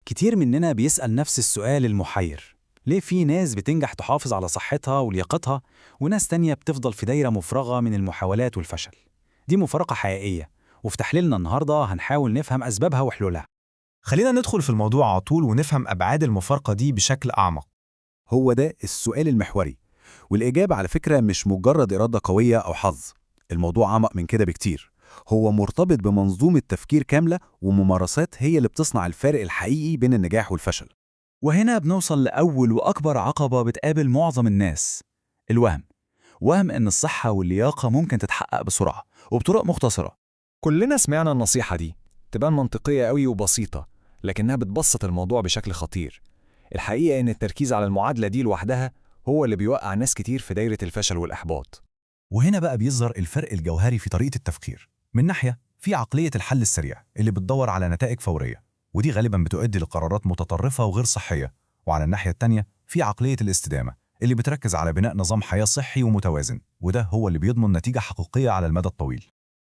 كتير مننا بيسأل نفس السؤال المحير: ليه في ناس بتنجح تحافظ على صحتها ولياقتها وناس تانية بتفضل في دايرة مفرغة من المحاولات والفشل؟ دي مفارقة حقيقية، وفي تحليلنا النهاردة هنحاول نفهم أسبابها وحلولها. خلينا ندخل في الموضوع على طول ونفهم أبعاد المفارقة دي بشكل أعمق. هو ده السؤال المحوري، والإجابة على فكرة مش مجرد إرادة قوية أو حظ. الموضوع أعمق من كده بكتير. هو مرتبط بمنظومة تفكير كاملة وممارسات هي اللي بتصنع الفارق الحقيقي بين النجاح والفشل. وهنا بنوصل لأول وأكبر عقبة بتقابل معظم الناس: الوهم. وهم إن الصحة واللياقة ممكن تتحقق بسرعة وبطرق مختصرة. كلنا سمعنا النصيحة دي، تبان منطقية قوي وبسيطة، لكنها بتبسط الموضوع بشكل خطير. الحقيقة إن التركيز على المعادلة دي لوحدها هو اللي بيوقع ناس كتير في دايرة الفشل والإحباط. وهنا بقى بيظهر الفرق الجوهري في طريقة التفكير. من ناحية في عقلية الحل السريع اللي بتدور على نتائج فورية، ودي غالبا بتؤدي لقرارات متطرفة وغير صحية. وعلى الناحية التانية في عقلية الاستدامة اللي بتركز على بناء نظام حياة صحي ومتوازن، وده هو اللي بيضمن نتيجة حقيقية على المدى الطويل.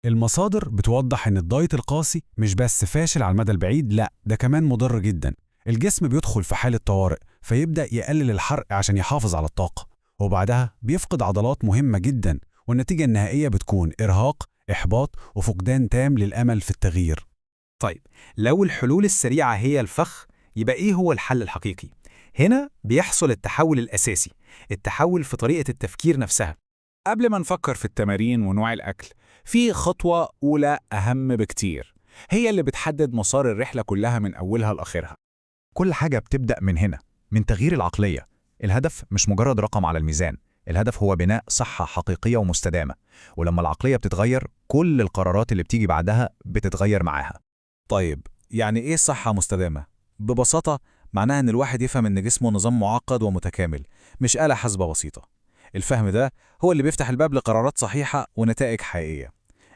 المصادر بتوضح إن الدايت القاسي مش بس فاشل على المدى البعيد، لا ده كمان مضر جدا. الجسم بيدخل في حالة طوارئ فيبدأ يقلل الحرق عشان يحافظ على الطاقة، وبعدها بيفقد عضلات مهمة جدا، والنتيجة النهائية بتكون إرهاق، إحباط، وفقدان تام للأمل في التغيير. طيب، لو الحلول السريعة هي الفخ، يبقى إيه هو الحل الحقيقي؟ هنا بيحصل التحول الأساسي، التحول في طريقة التفكير نفسها. قبل ما نفكر في التمارين ونوع الأكل، في خطوة أولى أهم بكتير، هي اللي بتحدد مسار الرحلة كلها من أولها لآخرها. كل حاجة بتبدأ من هنا، من تغيير العقلية. الهدف مش مجرد رقم على الميزان، الهدف هو بناء صحة حقيقية ومستدامة. ولما العقلية بتتغير، كل القرارات اللي بتيجي بعدها بتتغير معاها. طيب، يعني إيه صحة مستدامة؟ ببساطة معناها إن الواحد يفهم إن جسمه نظام معقد ومتكامل، مش آلة حاسبة بسيطة. الفهم ده هو اللي بيفتح الباب لقرارات صحيحة ونتائج حقيقية.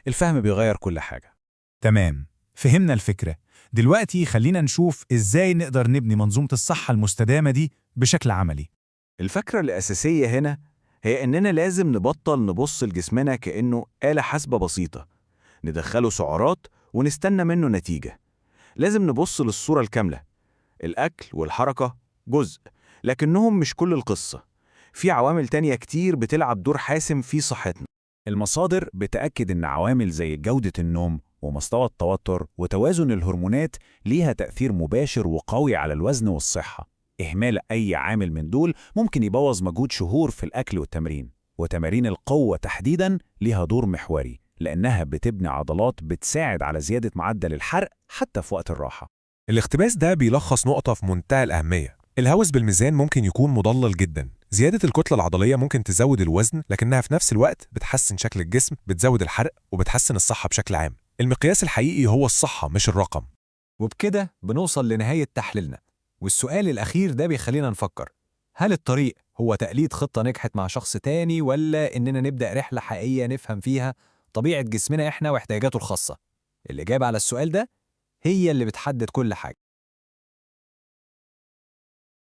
الفهم بيغير كل حاجة. تمام، فهمنا الفكرة. دلوقتي خلينا نشوف إزاي نقدر نبني منظومة الصحة المستدامة دي بشكل عملي. الفكرة الأساسية هنا هي إننا لازم نبطل نبص لجسمنا كأنه آلة حاسبة بسيطة ندخله سعرات ونستنى منه نتيجة. لازم نبص للصورة الكاملة. الأكل والحركة جزء، لكنهم مش كل القصة. في عوامل تانية كتير بتلعب دور حاسم في صحتنا. المصادر بتأكد إن عوامل زي جودة النوم ومستوى التوتر وتوازن الهرمونات ليها تأثير مباشر وقوي على الوزن والصحة. إهمال أي عامل من دول ممكن يبوظ مجهود شهور في الأكل والتمرين. وتمارين القوة تحديداً ليها دور محوري، لأنها بتبني عضلات بتساعد على زيادة معدل الحرق حتى في وقت الراحة. الاقتباس ده بيلخص نقطة في منتهى الأهمية. الهوس بالميزان ممكن يكون مضلل جدا. زيادة الكتلة العضلية ممكن تزود الوزن، لكنها في نفس الوقت بتحسن شكل الجسم، بتزود الحرق، وبتحسن الصحة بشكل عام. المقياس الحقيقي هو الصحة مش الرقم. وبكده بنوصل لنهاية تحليلنا، والسؤال الأخير ده بيخلينا نفكر: هل الطريق هو تقليد خطة نجحت مع شخص تاني، ولا إننا نبدأ رحلة حقيقية نفهم فيها طبيعة جسمنا إحنا واحتياجاته الخاصة؟ الإجابة على السؤال ده هي اللي بتحدد كل حاجة.